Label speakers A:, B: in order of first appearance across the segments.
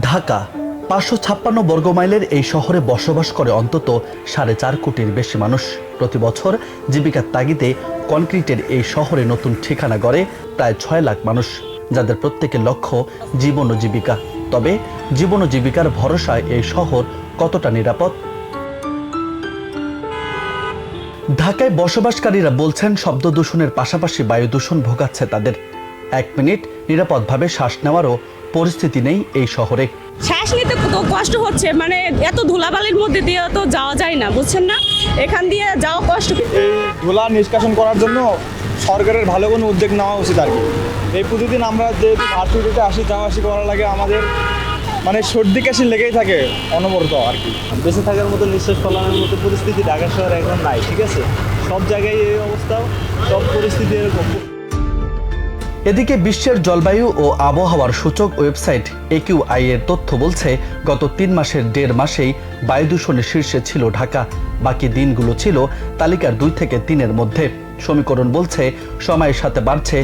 A: ঢাকা ৫৫৬ বর্গমাইলের এই শহরে বসবাস করে অন্তত ৪.৫ কোটির বেশি মানুষ। প্রতি বছর জীবিকার তাগিদে কনক্রিটের এই শহরে নতুন ঠিকানা গড়ে প্রায় ৬ লাখ মানুষ, যাদের প্রত্যেকের লক্ষ্য জীবন ও জীবিকা। তবে জীবন ও জীবিকার ভরসায় এই শহর কতটা নিরাপদ? ঢাকায় বসবাসকারীরা বলছেন শব্দ দূষণের পাশাপাশি বায়ু দূষণ ভোগাচ্ছে তাদের। ১ মিনিট নিরাপদভাবে শ্বাস নেওয়ারও পরিস্থিতি নেই এই শহরে।
B: শ্বাস নিতে তো কষ্ট হচ্ছে, মানে এত ধুলাবালির মধ্যে দিয়ে তো যাওয়া যায় না, বুঝছেন না? এখান দিয়ে যাওয়া কষ্ট।
C: এই ধুলা নিষ্কাশন করার জন্য সরকারের ভালো কোনো উদ্যোগ নেওয়া উচিত আর কি। এই প্রতিদিন আমরা যেহেতু ভার্সিটিতে আসি, যাওয়া আসি করা লাগে, আমাদের মানে সর্দি কাশি লেগেই থাকে অনবরত আর কি।
D: বেঁচে থাকার মতো, নিঃশ্বাস ফলানোর মতো পরিস্থিতি ঢাকা শহরে এখন নাই, ঠিক আছে? সব জায়গায় এই অবস্থা, সব পরিস্থিতি এরকম।
A: এদিকে বিশ্বের জলবায়ু ও আবহাওয়ার সূচক ওয়েবসাইট AQI এর তথ্য বলছে, গত ৩ মাসের ১.৫ মাসেই বায়ু দূষণের শীর্ষে ছিল ঢাকা। বাকি দিনগুলো ছিল তালিকার ২ থেকে ৩-এর মধ্যে। সমীকরণ বলছে, সময়ের সাথে বাড়ছে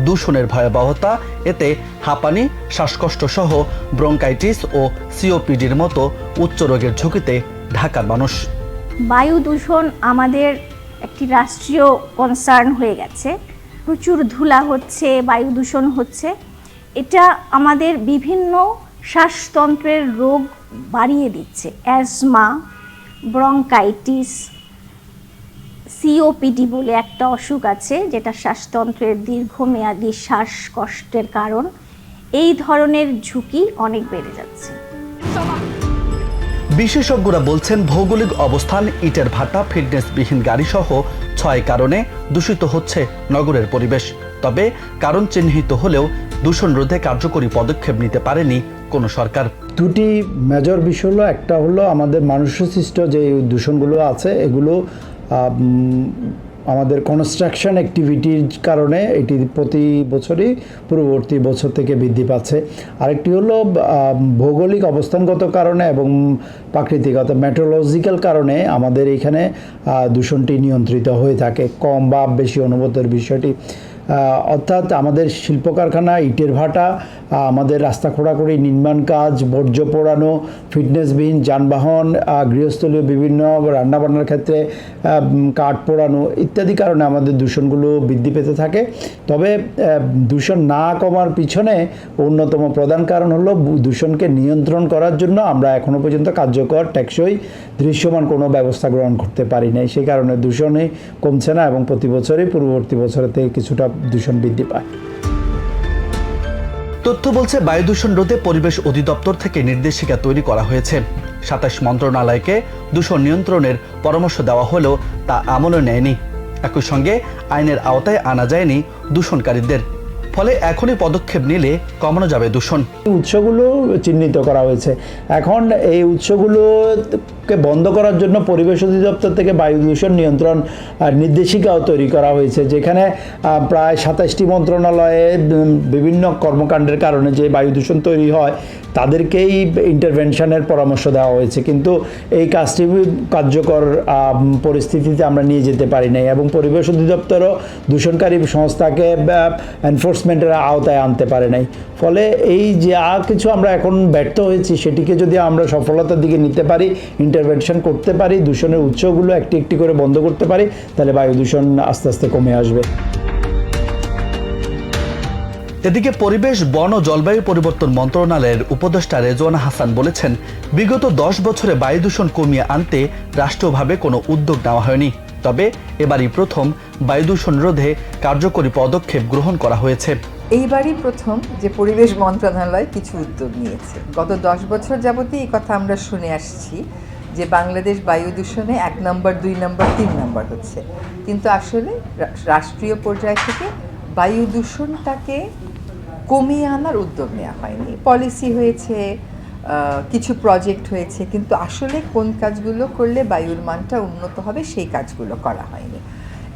A: দূষণের ভয়াবহতা। এতে হাঁপানি, শ্বাসকষ্ট সহ ব্রঙ্কাইটিস ও COPDর মতো উচ্চ রোগের ঝুঁকিতে ঢাকার মানুষ।
E: বায়ু দূষণ আমাদের একটি রাষ্ট্রীয় কনসার্ন হয়ে গেছে। প্রচুর ধুলা হচ্ছে, বায়ু দূষণ হচ্ছে। এটা আমাদের বিভিন্ন শ্বাসতন্ত্রের রোগ বাড়িয়ে দিচ্ছে। অ্যাজমা, ব্রঙ্কাইটিস, COPD বলে একটা অসুখ আছে, যেটা শ্বাসতন্ত্রের দীর্ঘমেয়াদী শ্বাসকষ্টের কারণ। এই ধরনের ঝুঁকি অনেক বেড়ে যাচ্ছে।
A: বিশেষজ্ঞরা বলছেন, ভৌগোলিক অবস্থান, ইটের ভাটা, ফিটনেসবিহীন গাড়িসহ ৬ কারণে দূষিত হচ্ছে নগরের পরিবেশ। তবে কারণ চিহ্নিত হলেও দূষণ রোধে কার্যকরী পদক্ষেপ নিতে পারেনি কোনো সরকার।
F: দুটি মেজর বিষয় হলো, একটা হলো আমাদের মানুষসৃষ্ট যে দূষণগুলো আছে, এগুলো আমাদের কনস্ট্রাকশন অ্যাক্টিভিটির কারণে এটি প্রতি বছরই পূর্ববর্তী বছর থেকে বৃদ্ধি পাচ্ছে। আরেকটি হলো ভৌগোলিক অবস্থানগত কারণে এবং প্রাকৃতিক অর্থাৎ মেট্রোলজিক্যাল কারণে আমাদের এখানে দূষণটি নিয়ন্ত্রিত হয়ে থাকে, কম বা বেশি অনুভূতের বিষয়টি। অর্থাৎ আমাদের শিল্প কারখানা, ইটের ভাটা, আমাদের রাস্তা খোঁড়াখুড়ি, নির্মাণ কাজ, বর্জ্য পোড়ানো, ফিটনেসবিহীন যানবাহন, গৃহস্থলীয় বিভিন্ন রান্নাবান্নার ক্ষেত্রে কাঠ পোড়ানো ইত্যাদি কারণে আমাদের দূষণগুলো বৃদ্ধি পেতে থাকে। তবে দূষণ না কমার পিছনে অন্যতম প্রধান কারণ হলো দূষণকে নিয়ন্ত্রণ করার জন্য আমরা এখনও পর্যন্ত কার্যকর, টেকসই, দৃশ্যমান কোনো ব্যবস্থা গ্রহণ করতে পারি নাই। সেই কারণে দূষণই কমছে না এবং প্রতি বছরই পূর্ববর্তী বছরের থেকে কিছুটা দূষণ বৃদ্ধি পায়।
A: তথ্য বলছে, বায়ু দূষণ রোধে পরিবেশ অধিদপ্তর থেকে নির্দেশিকা তৈরি করা হয়েছে। ২৭ মন্ত্রণালয়কে দূষণ নিয়ন্ত্রণের পরামর্শ দেওয়া হলেও তা আমলে নেয়নি। একই সঙ্গে আইনের আওতায় আনা যায়নি দূষণকারীদের। ফলে এখনই পদক্ষেপ নিলে কমানো যাবে দূষণ।
F: উৎসগুলো চিহ্নিত করা হয়েছে। এখন এই উৎসগুলোকে বন্ধ করার জন্য পরিবেশ অধিদপ্তর থেকে বায়ু দূষণ নিয়ন্ত্রণ নির্দেশিকাও তৈরি করা হয়েছে, যেখানে প্রায় ২৭টি মন্ত্রণালয়ে বিভিন্ন কর্মকাণ্ডের কারণে যে বায়ু দূষণ তৈরি হয় তাদেরকেই ইন্টারভেনশনের পরামর্শ দেওয়া হয়েছে। কিন্তু এই কাজটি কার্যকর পরিস্থিতিতে আমরা নিয়ে যেতে পারি নাই এবং পরিবেশ অধিদপ্তরও দূষণকারী সংস্থাকে এনফোর্সমেন্টের আওতায় আনতে পারে নাই। ফলে এই যা কিছু আমরা এখন ব্যর্থ হয়েছি, সেটিকে যদি আমরা সফলতার দিকে নিতে পারি, ইন্টারভেনশন করতে পারি, দূষণের উৎসগুলো একটি একটি করে বন্ধ করতে পারি, তাহলে বায়ু দূষণ আস্তে আস্তে কমে আসবে।
A: এদিকে পরিবেশ, বন ও জলবায়ু পরিবর্তন মন্ত্রণালয়ের উপদেষ্টা রেজওয়ানা হাসান বলেছেন, বিগত ১০ বছরে বায়ু দূষণ কমিয়ে আনতে রাষ্ট্রীয়ভাবে কোনো উদ্যোগ নেওয়া হয়নি। তবে এবারই প্রথম বায়ু দূষণ রোধে কার্যকরী পদক্ষেপ গ্রহণ করা হয়েছে।
G: এইবারই প্রথম যে পরিবেশ মন্ত্রণালয় কিছু উদ্যোগ নিয়েছে। গত ১০ বছর যাবতই এই কথা আমরা শুনে আসছি যে বাংলাদেশ বায়ু দূষণে ১ নম্বর, ২ নম্বর, ৩ নম্বর হচ্ছে। কিন্তু আসলে রাষ্ট্রীয় পর্যায় থেকে বায়ু দূষণটাকে কমিয়ে আনার উদ্যোগ নেওয়া হয়নি। পলিসি হয়েছে, কিছু প্রজেক্ট হয়েছে, কিন্তু আসলে কোন কাজগুলো করলে বায়ুর মানটা উন্নত হবে সেই কাজগুলো করা হয়নি।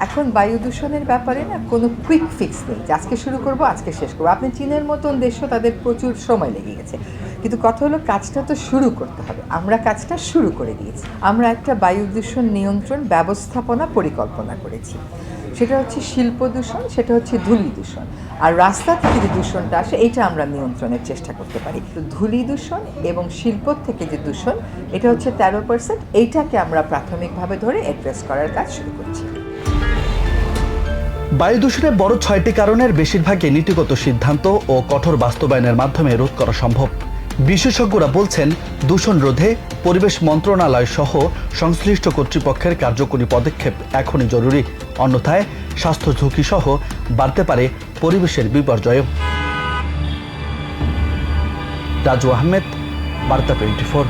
G: এখন বায়ু দূষণের ব্যাপারে না কোনো কুইক ফিক্স নেই যে আজকে শুরু করব, আজকে শেষ করবো। আপনি চীনের মতন দেশও, তাদের প্রচুর সময় লেগে গেছে, কিন্তু কথা হলো কাজটা তো শুরু করতে হবে। আমরা কাজটা শুরু করে দিয়েছি। আমরা একটা বায়ু দূষণ নিয়ন্ত্রণ ব্যবস্থাপনা পরিকল্পনা করেছি। সেটা হচ্ছে শিল্প দূষণ, সেটা হচ্ছে ধূলি দূষণ। আর রাস্তা থেকে যে দূষণটা আসে এটা আমরা নিয়ন্ত্রণের চেষ্টা করতে পারি। তো ধূলি দূষণ এবং শিল্প থেকে যে দূষণ, এটা হচ্ছে 13%। এইটাকে আমরা প্রাথমিকভাবে ধরে অ্যাড্রেস করার কাজ শুরু করছি।
A: বায়ু দূষণের বড় 6টি কারণের বেশিরভাগই নীতিগত সিদ্ধান্ত ও কঠোর বাস্তবায়নের মাধ্যমে রোধ করা সম্ভব। বিশেষজ্ঞরা বলছেন, দূষণ রোধে পরিবেশ মন্ত্রণালয় সহ সংশ্লিষ্ট কর্তৃপক্ষের কার্যকরী পদক্ষেপ এখনই জরুরি। অন্যথায় স্বাস্থ্য ঝুঁকি সহ বাড়তে পারে পরিবেশের বিপর্যয়। রাজু আহমেদ, বার্তা 24।